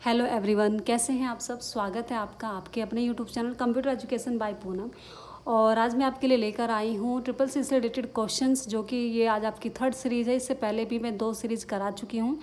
Hello everyone, कैसे हैं आप सब। स्वागत है आपका आपके अपने YouTube channel computer education by Poonam. और आज मैं आपके लिए लेकर आई हूँ ट्रिपल सी से रिलेटेड क्वेश्चंस, जो कि ये आज आपकी थर्ड सीरीज़ है। इससे पहले भी मैं 2 सीरीज़ करा चुकी हूँ,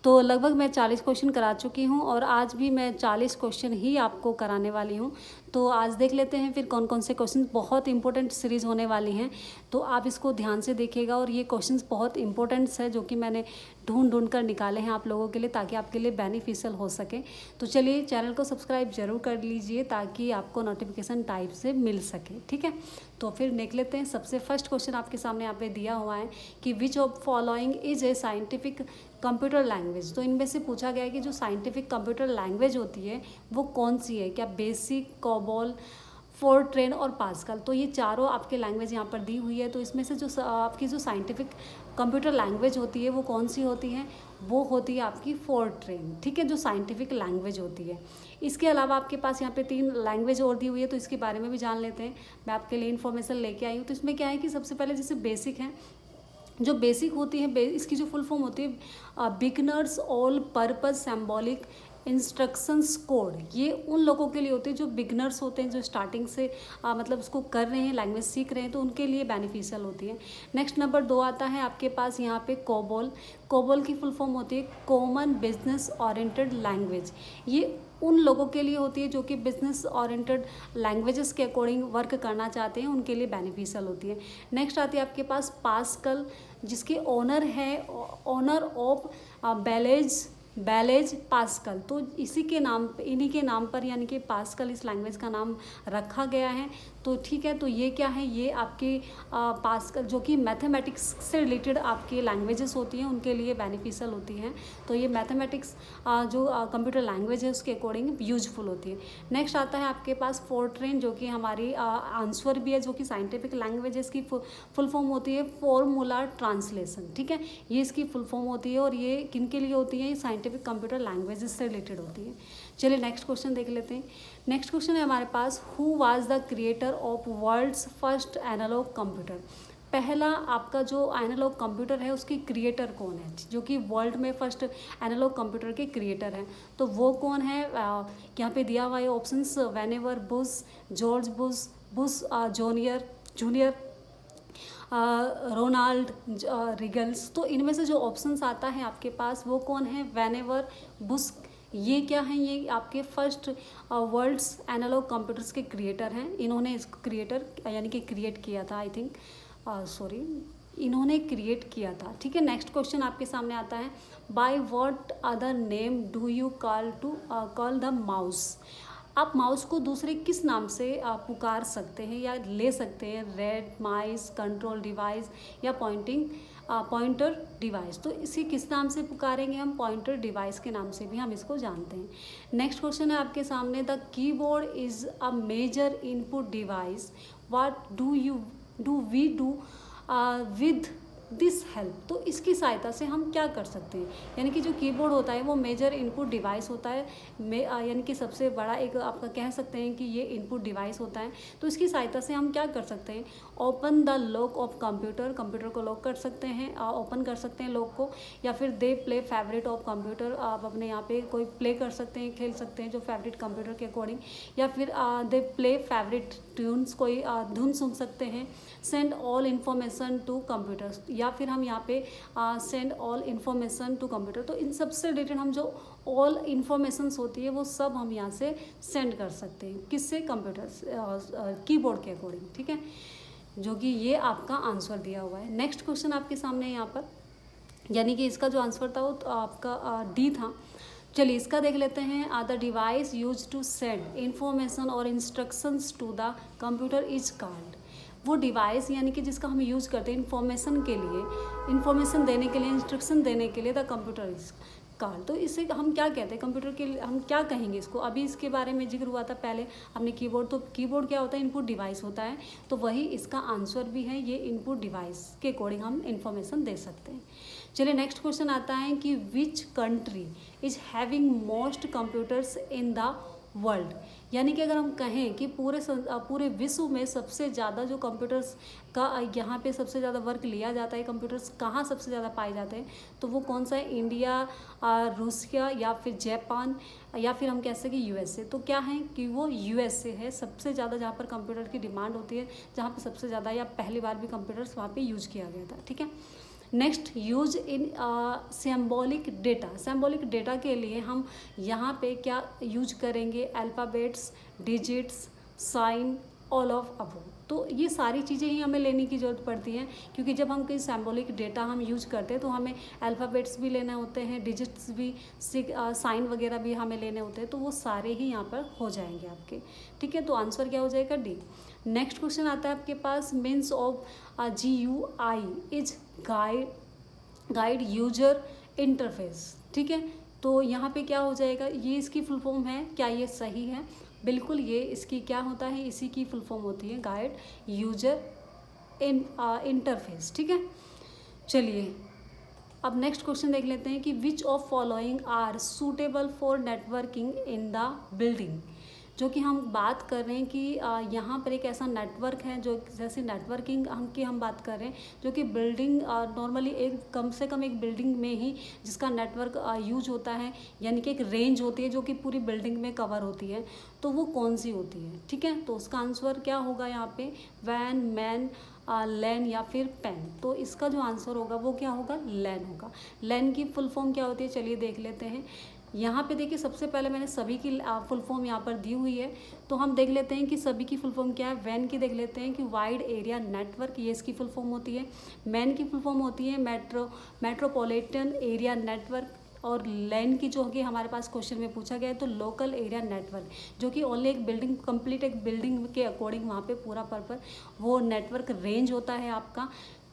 तो लगभग मैं 40 क्वेश्चन करा चुकी हूँ और आज भी मैं 40 क्वेश्चन ही आपको कराने वाली हूँ। तो आज देख लेते हैं फिर कौन कौन से क्वेश्चन। बहुत इंपॉर्टेंट सीरीज़ होने वाली हैं, तो आप इसको ध्यान से देखिएगा। और ये क्वेश्चंस बहुत इंपॉर्टेंट्स है, जो कि मैंने ढूंढ कर निकाले हैं आप लोगों के लिए, ताकि आपके लिए बेनिफिशियल हो सके। तो चलिए, चैनल को सब्सक्राइब जरूर कर लीजिए ताकि आपको नोटिफिकेशन टाइप से मिल सके, ठीक है। तो फिर देख लेते हैं। सबसे फर्स्ट क्वेश्चन आपके सामने यहाँ पे दिया हुआ है कि which of following is a scientific computer language. तो इनमें से पूछा गया है कि जो साइंटिफिक कंप्यूटर लैंग्वेज होती है वो कौन सी है। क्या बेसिक, कोबॉल, फोरट्रेन और पास्कल। तो ये चारों आपके लैंग्वेज यहाँ पर दी हुई है। तो इसमें से जो आपकी जो साइंटिफिक कंप्यूटर लैंग्वेज होती है वो कौन सी होती है, वो होती है आपकी फोरट्रेन, ठीक है, जो साइंटिफिक लैंग्वेज होती है। इसके अलावा आपके पास यहाँ पे 3 लैंग्वेज और दी हुई है, तो इसके बारे में भी जान लेते हैं। मैं आपके लिए इन्फॉर्मेशन लेके आई हूँ। तो इसमें क्या है कि सबसे पहले जैसे बेसिक है, जो बेसिक होती है, इसकी जो फुल फॉर्म होती है beginners all purpose symbolic instructions code. ये उन लोगों के लिए होती है जो बिगनर्स होते हैं, जो स्टार्टिंग से मतलब उसको कर रहे हैं, लैंग्वेज सीख रहे हैं, तो उनके लिए बेनिफिशियल होती है। नेक्स्ट नंबर 2 आता है आपके पास यहाँ पे कोबॉल। कोबॉल की फुल फॉर्म होती है कॉमन बिजनेस ओरिएंटेड लैंग्वेज। ये उन लोगों के लिए होती है जो कि बिजनेस ओरिएंटेड लैंग्वेजेस के अकॉर्डिंग वर्क करना चाहते हैं, उनके लिए बेनिफिशियल होती है। नेक्स्ट आती है आपके पास पास्कल, जिसके ओनर है ओनर ऑफ बैलेज पास्कल। तो इसी के नाम, इन्हीं के नाम पर यानी कि पास्कल इस लैंग्वेज का नाम रखा गया है। तो ठीक है, तो ये क्या है, ये आपके पास्कल जो कि मैथमेटिक्स से रिलेटेड आपकी लैंग्वेजेस होती हैं, उनके लिए बेनिफिशियल होती हैं। तो ये मैथमेटिक्स जो कंप्यूटर लैंग्वेज है उसके अकॉर्डिंग यूजफुल होती है। नेक्स्ट आता है आपके पास फोरट्रेन, जो कि हमारी आंसर भी है, जो कि साइंटिफिक लैंग्वेज है। इसकी फुल फॉर्म होती है फॉर्मूला ट्रांसलेशन, ठीक है, ये इसकी फुल फॉर्म होती है। और ये किन के लिए होती है, ये साइंटिफिक कंप्यूटर लैंग्वेजेस से रिलेटेड होती है। चलिए नेक्स्ट क्वेश्चन देख लेते हैं। नेक्स्ट क्वेश्चन है हमारे पास, who was the creator of world's first analogue computer. पहला आपका जो एनालॉग कंप्यूटर है उसकी क्रिएटर कौन है, जो कि वर्ल्ड में फर्स्ट एनालॉग कंप्यूटर के क्रिएटर हैं। तो वो कौन है, यहाँ पे दिया हुआ है options, Vannevar Bush, George Bush junior, Ronald Riggles. तो इनमें से जो ऑप्शंस आता है आपके पास वो कौन है, वेनेवर बुश। ये क्या है, ये आपके फर्स्ट वर्ल्ड्स एनालॉग कंप्यूटर्स के क्रिएटर हैं। इन्होंने इसको क्रिएटर यानी कि क्रिएट किया था, आई थिंक इन्होंने क्रिएट किया था, ठीक है। नेक्स्ट क्वेश्चन आपके सामने आता है, by what other name do you call the mouse. आप माउस को दूसरे किस नाम से पुकार सकते हैं या ले सकते हैं, रेड माइस, कंट्रोल डिवाइस या पॉइंटर डिवाइस। तो इसे किस नाम से पुकारेंगे हम, पॉइंटर डिवाइस के नाम से भी हम इसको जानते हैं। नेक्स्ट क्वेश्चन है आपके सामने, the keyboard is a major input device, what do we do with this help. तो इसकी सहायता से हम क्या कर सकते हैं, यानी कि जो कीबोर्ड होता है वो मेजर इनपुट डिवाइस होता है, यानी कि सबसे बड़ा एक आपका कह सकते हैं कि ये इनपुट डिवाइस होता है। तो इसकी सहायता से हम क्या कर सकते हैं, open the lock of computer को लॉक कर सकते हैं, ओपन कर सकते हैं लॉक को। या फिर they play favourite of computer, आप अपने यहाँ पे कोई प्ले कर सकते हैं, खेल सकते हैं जो फेवरेट कंप्यूटर के अकॉर्डिंग। या फिर दे प्ले फेवरेट ट्यून्स, कोई धुन सुन सकते हैं। Send all information to computers, या फिर हम यहाँ पे send all information to computer. तो इन सबसे रिलेटेड हम जो ऑल इन्फॉर्मेशंस होती है वो सब हम यहाँ से सेंड कर सकते हैं, किससे, कंप्यूटर कीबोर्ड के अकॉर्डिंग, ठीक है, जो कि ये आपका आंसर दिया हुआ है। नेक्स्ट क्वेश्चन आपके सामने यहाँ पर, यानी कि इसका जो आंसर था वो तो आपका डी था। चलिए इसका देख लेते हैं, the device use to send information और instructions to the computer is called. वो डिवाइस यानी कि जिसका हम यूज़ करते हैं इन्फॉर्मेशन के लिए, इन्फॉर्मेशन देने के लिए, इंस्ट्रक्शन देने के लिए, द कंप्यूटर इज कॉल्ड। तो इसे हम क्या कहते हैं, कंप्यूटर के लिए हम क्या कहेंगे इसको। अभी इसके बारे में जिक्र हुआ था पहले हमने कीबोर्ड, तो कीबोर्ड क्या होता है, इनपुट डिवाइस होता है। तो वही इसका आंसर भी है, ये इनपुट डिवाइस के अकॉर्डिंग हम इन्फॉर्मेशन दे सकते हैं। चलिए नेक्स्ट क्वेश्चन आता है कि which country is having most computers in the world. यानी कि अगर हम कहें कि पूरे विश्व में सबसे ज़्यादा जो कंप्यूटर्स का यहाँ पे सबसे ज़्यादा वर्क लिया जाता है, कंप्यूटर्स कहाँ सबसे ज़्यादा पाए जाते हैं, तो वो कौन सा है? इंडिया, रूसिया या फिर जापान या फिर हम कह सकते हैं यूएसए। तो क्या है कि वो यूएसए है सबसे ज़्यादा जहाँ पर कंप्यूटर की डिमांड होती है, जहाँ पर सबसे ज़्यादा या पहली बार भी कंप्यूटर्स वहाँ पे यूज किया गया था। ठीक है, next use in symbolic data. Symbolic data के लिए हम यहाँ पे क्या यूज करेंगे? Alphabets, digits, sign, all of above. तो ये सारी चीज़ें ही हमें लेने की ज़रूरत पड़ती हैं, क्योंकि जब हम कोई सिम्बॉलिक डेटा हम यूज करते हैं तो हमें अल्फ़ाबेट्स भी लेने होते हैं, डिजिट्स भी, साइन वगैरह भी हमें लेने होते हैं, तो वो सारे ही यहाँ पर हो जाएंगे आपके। ठीक है, तो आंसर क्या हो जाएगा? डी। नेक्स्ट क्वेश्चन आता है आपके पास, means of GUI is guide user interface. ठीक है, तो यहाँ पे क्या हो जाएगा? ये इसकी फुल फॉर्म है, क्या ये सही है? बिल्कुल, ये इसकी क्या होता है? इसी की फुल फॉर्म होती है गाइड यूजर इंटरफेस। ठीक है, चलिए अब नेक्स्ट क्वेश्चन देख लेते हैं कि which of following are suitable for networking in the building. जो कि हम बात कर रहे हैं कि यहाँ पर एक ऐसा नेटवर्क है जो जैसे नेटवर्किंग हम बात कर रहे हैं, जो कि बिल्डिंग नॉर्मली एक कम से कम एक बिल्डिंग में ही जिसका नेटवर्क यूज होता है, यानी कि एक रेंज होती है जो कि पूरी बिल्डिंग में कवर होती है, तो वो कौन सी होती है? ठीक है, तो उसका आंसर क्या होगा यहाँ पे? वैन, मैन, लैन या फिर पेन। तो इसका जो आंसर होगा वो क्या होगा? लैन होगा। लैन की फुल फॉर्म क्या होती है? चलिए देख लेते हैं। यहाँ पे देखिए, सबसे पहले मैंने सभी की फुल फॉर्म यहाँ पर दी हुई है, तो हम देख लेते हैं कि सभी की फुल फॉर्म क्या है। वैन की देख लेते हैं कि वाइड एरिया नेटवर्क, ये इसकी फुल फॉर्म होती है। मैन की फुल फॉर्म होती है मेट्रोपॉलिटन एरिया नेटवर्क। और लैन की जो कि हमारे पास क्वेश्चन में पूछा गया है, तो लोकल एरिया नेटवर्क, जो कि ओनली एक बिल्डिंग कंप्लीट एक बिल्डिंग के अकॉर्डिंग वहाँ पे पूरा पर्पस वो नेटवर्क रेंज होता है आपका।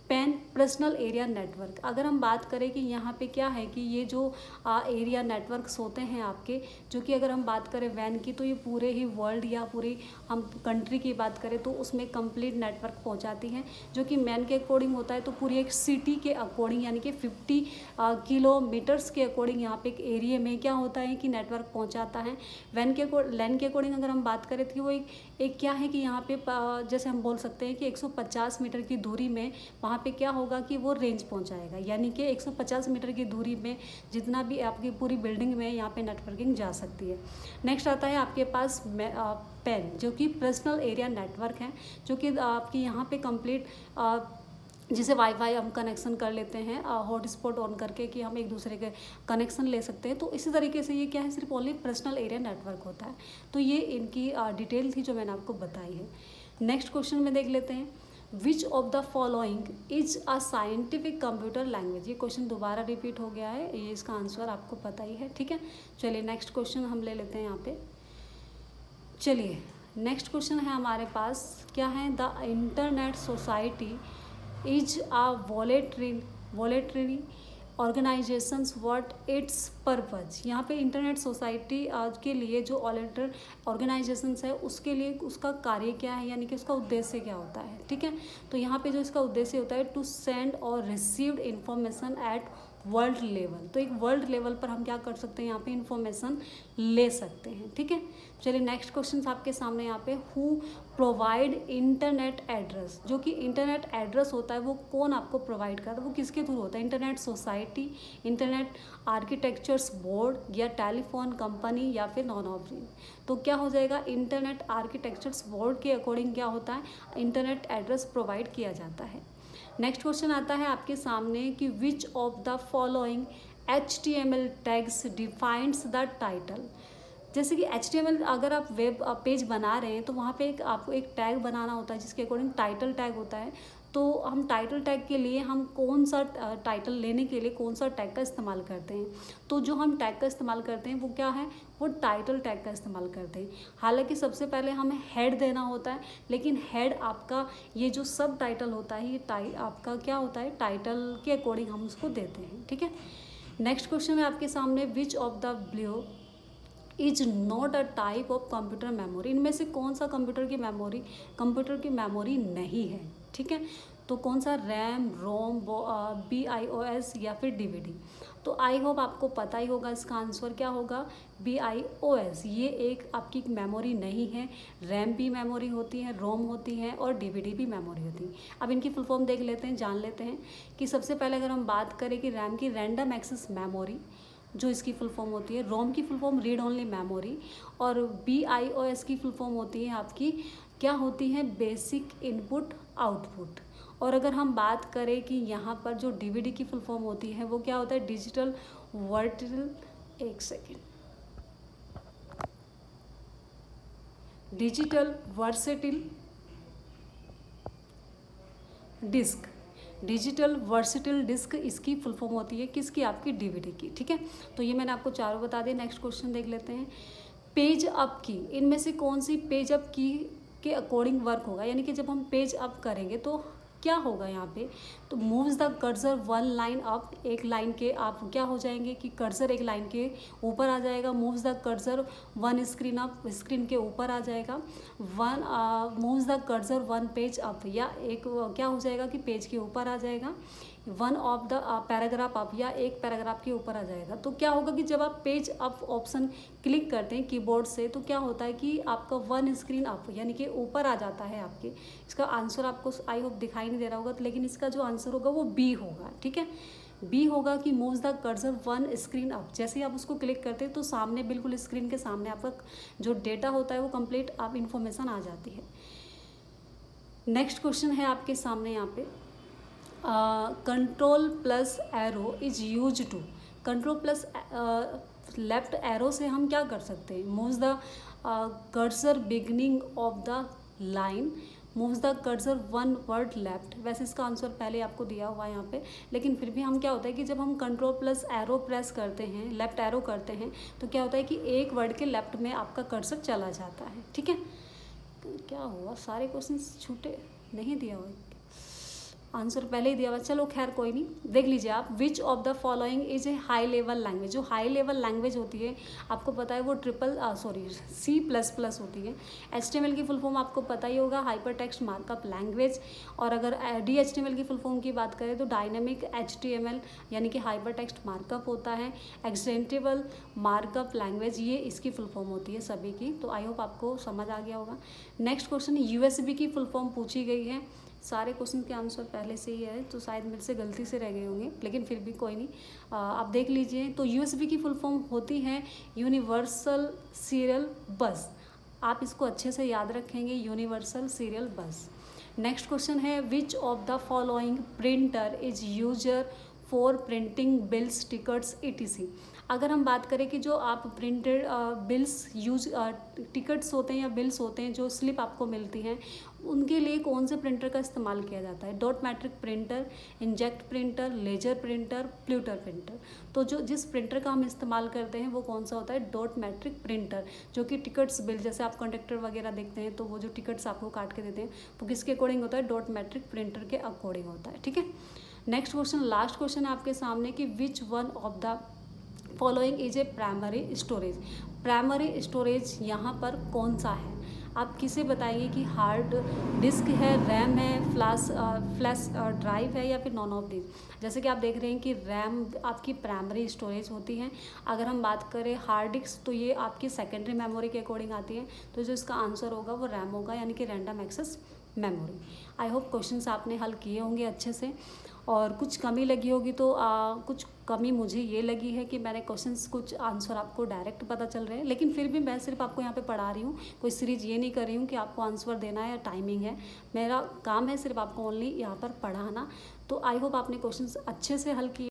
PAN, personal area network. अगर हम बात करें कि यहाँ पे क्या है कि ये जो एरिया नेटवर्क्स होते हैं आपके, जो कि अगर हम बात करें वैन की, तो ये पूरे ही वर्ल्ड या पूरी हम कंट्री की बात करें तो उसमें कंप्लीट नेटवर्क पहुँचाती हैं। जो कि मैन के अकॉर्डिंग होता है तो पूरी एक सिटी के अकॉर्डिंग, यानी कि 50 किलोमीटर्स के अकॉर्डिंग यहाँ पे एक एरिया में क्या होता है कि नेटवर्क पहुँचाता है। लैन के अकॉर्डिंग अगर हम बात करें तो वो एक क्या है कि यहाँ पे जैसे हम बोल सकते हैं कि 150 मीटर की दूरी में वहाँ पे क्या होगा कि वो रेंज पहुंचाएगा, यानी कि 150 मीटर की दूरी में जितना भी आपकी पूरी बिल्डिंग में यहाँ पे नेटवर्किंग जा सकती है। नेक्स्ट आता है आपके पास पेन, जो कि पर्सनल एरिया नेटवर्क है, जो कि आपकी यहाँ पे कंप्लीट जिसे वाईफाई हम कनेक्शन कर लेते हैं हॉटस्पॉट ऑन करके कि हम एक दूसरे के कनेक्शन ले सकते हैं। तो इसी तरीके से ये क्या है, सिर्फ ओनली पर्सनल एरिया नेटवर्क होता है। तो ये इनकी डिटेल थी जो मैंने आपको बताई है। नेक्स्ट क्वेश्चन में देख लेते हैं, विच of the following is a scientific computer language. ये क्वेश्चन दोबारा रिपीट हो गया है, ये इसका आंसर आपको पता ही है। ठीक है, चलिए नेक्स्ट क्वेश्चन हम ले लेते हैं यहाँ पे। चलिए नेक्स्ट क्वेश्चन है हमारे पास, क्या है? The internet society is a voluntary organisations what its purpose. यहाँ पे इंटरनेट सोसाइटी के लिए जो ऑर्गेनाइजेशंस है उसके लिए उसका कार्य क्या है, यानी कि उसका उद्देश्य क्या होता है। ठीक है, तो यहाँ पे जो इसका उद्देश्य होता है, टू सेंड और received information at world level. तो एक वर्ल्ड लेवल पर हम क्या कर सकते हैं, यहाँ पे इंफॉर्मेशन ले सकते हैं। ठीक है, चलिए नेक्स्ट क्वेश्चन आपके सामने यहाँ पे, हु प्रोवाइड इंटरनेट एड्रेस। जो कि इंटरनेट एड्रेस होता है वो कौन आपको प्रोवाइड करता है, वो किसके थ्रू होता है? Internet society, internet architectures board, या टेलीफोन कंपनी, या फिर नॉन ऑफ दी। तो क्या हो जाएगा? इंटरनेट आर्किटेक्चर्स बोर्ड के अकॉर्डिंग क्या होता है, इंटरनेट एड्रेस प्रोवाइड किया जाता है। नेक्स्ट क्वेश्चन आता है आपके सामने कि which of the following HTML tags defines the title. जैसे कि HTML अगर आप वेब पेज बना रहे हैं तो वहाँ पे आपको एक टैग बनाना होता है जिसके अकॉर्डिंग टाइटल टैग होता है। तो हम टाइटल टैग के लिए हम कौन सा टाइटल लेने के लिए कौन सा टैग का इस्तेमाल करते हैं, तो जो हम टैग का इस्तेमाल करते हैं वो क्या है, वो टाइटल टैग का इस्तेमाल करते हैं। हालांकि सबसे पहले हमें हेड देना होता है, लेकिन हेड आपका ये जो सब टाइटल होता है ये आपका क्या होता है, टाइटल के अकॉर्डिंग हम उसको देते हैं। ठीक है, नेक्स्ट क्वेश्चन है आपके सामने, विच of the below is not a type of computer memory. इनमें से कौन सा कंप्यूटर की मेमोरी नहीं है। ठीक है, तो कौन सा, रैम, रोम, BIOS या फिर DVD? तो आई होप आपको पता ही होगा इसका आंसर क्या होगा, BIOS। ये एक आपकी मेमोरी नहीं है, रैम भी मेमोरी होती है, रोम होती है और DVD भी मेमोरी होती है। अब इनकी फुल फॉर्म देख लेते हैं, जान लेते हैं कि सबसे पहले अगर हम बात करें कि रैम की रैंडम एक्सेस मेमोरी जो इसकी फुल फॉर्म होती है, रोम की full form read only memory, और BIOS की फुल फॉर्म होती है आपकी क्या होती है, बेसिक इनपुट आउटपुट। और अगर हम बात करें कि यहाँ पर जो DVD की फुल फॉर्म होती है वो क्या होता है, डिजिटल वर्टिल, एक second, digital versatile disc, digital versatile disc इसकी फुल फॉर्म होती है किसकी, आपकी DVD की। ठीक है, तो ये मैंने आपको चारों बता दिए। नेक्स्ट क्वेश्चन देख लेते हैं, पेज अप की, इनमें से कौन सी पेज अप की के अकॉर्डिंग वर्क होगा, यानी कि जब हम पेज अप करेंगे तो क्या होगा यहाँ पे, तो moves the cursor one line up, एक लाइन के आप क्या हो जाएंगे कि कर्सर एक लाइन के ऊपर आ जाएगा, moves the cursor one screen up, screen के ऊपर आ जाएगा, one moves the cursor one page up, या एक क्या हो जाएगा कि पेज के ऊपर आ जाएगा, one of the paragraph up, या एक पैराग्राफ के ऊपर आ जाएगा। तो क्या होगा कि जब आप पेज अप ऑप्शन क्लिक करते हैं कीबोर्ड से तो क्या होता है कि आपका वन स्क्रीन अप यानी कि ऊपर आ जाता है आपके। इसका आंसर आपको आई होप दिखाई नहीं दे रहा होगा, तो लेकिन इसका जो आंसर होगा वो बी होगा। ठीक है, बी होगा कि moves the cursor one screen up, जैसे ही आप उसको क्लिक करते हैं तो सामने बिल्कुल स्क्रीन के सामने आपका जो डेटा होता है वो कंप्लीट आप इन्फॉर्मेशन आ जाती है। नेक्स्ट क्वेश्चन है आपके सामने यहाँ पे, control plus arrow is use to, control plus left arrow से हम क्या कर सकते हैं, moves the cursor beginning of the line, moves the cursor one word left. वैसे इसका आंसर पहले आपको दिया हुआ है यहाँ पे, लेकिन फिर भी हम क्या होता है कि जब हम कंट्रोल प्लस एरो प्रेस करते हैं, लेफ्ट एरो करते हैं, तो क्या होता है कि एक वर्ड के लेफ्ट में आपका कर्सर चला जाता है। ठीक है, क्या हुआ, सारे क्वेश्चन छूटे, नहीं दिया हुआ आंसर पहले ही दिया हुआ, चलो खैर कोई नहीं, देख लीजिए आप। विच of the following is a high level language, जो हाई लेवल लैंग्वेज होती है आपको पता है वो C++ होती है। HTML की फुल फॉर्म आपको पता ही होगा, हाइपर टेक्स्ट मार्कअप लैंग्वेज। और अगर DHTML की फुल फॉर्म की बात करें तो डायनेमिक HTML यानी कि हाइपर टेक्स्ट मार्कअप होता है। एक्सटेंसिबल मार्कअप लैंग्वेज, ये इसकी फुल फॉर्म होती है सभी की। तो आई होप आपको समझ आ गया होगा। नेक्स्ट क्वेश्चन, USB की फुल फॉर्म पूछी गई है। सारे क्वेश्चन के आंसर पहले से ही है तो शायद मेरे से गलती से रह गए होंगे, लेकिन फिर भी कोई नहीं, आप देख लीजिए। तो USB की फुल फॉर्म होती है यूनिवर्सल सीरियल बस, आप इसको अच्छे से याद रखेंगे, universal serial bus. Next question is, which of the following printer is user for printing bills, tickets, ETC। अगर हम बात करें कि जो आप प्रिंटेड बिल्स यूज टिकट्स होते हैं या बिल्स होते हैं, जो स्लिप आपको मिलती हैं, उनके लिए कौन से प्रिंटर का इस्तेमाल किया जाता है, dot matrix printer, inkjet printer, laser printer, plotter printer. तो जो जिस प्रिंटर का हम इस्तेमाल करते हैं वो कौन सा होता है, डॉट मैट्रिक प्रिंटर, जो कि टिकट्स बिल, जैसे आप कंडक्टर वगैरह देखते हैं तो वो जो टिकट्स आपको काट के देते हैं वो किसके अकॉर्डिंग होता है, डॉट मैट्रिक प्रिंटर के अकॉर्डिंग होता है। ठीक है, नेक्स्ट क्वेश्चन, लास्ट क्वेश्चन है आपके सामने कि which one of the following is a primary storage. Primary storage यहाँ पर कौन सा है, आप किसे बताइए कि हार्ड डिस्क है, रैम है, फ्लैश ड्राइव है, या फिर नॉन ऑफ दिस। जैसे कि आप देख रहे हैं कि रैम आपकी प्राइमरी स्टोरेज होती है। अगर हम बात करें हार्ड डिस्क तो ये आपकी सेकेंडरी मेमोरी के अकॉर्डिंग आती है। तो जो इसका आंसर होगा वो रैम होगा, यानी कि random access memory. I hope questions आपने हल किए होंगे अच्छे से, और कुछ कमी लगी होगी तो कुछ कमी मुझे ये लगी है कि मैंने क्वेश्चंस कुछ आंसर आपको डायरेक्ट पता चल रहे हैं, लेकिन फिर भी मैं सिर्फ आपको यहाँ पे पढ़ा रही हूँ, कोई सीरीज ये नहीं कर रही हूँ कि आपको आंसर देना है या टाइमिंग है। मेरा काम है सिर्फ आपको ओनली यहाँ पर पढ़ाना। तो आई होप आपने क्वेश्चंस अच्छे से हल किए।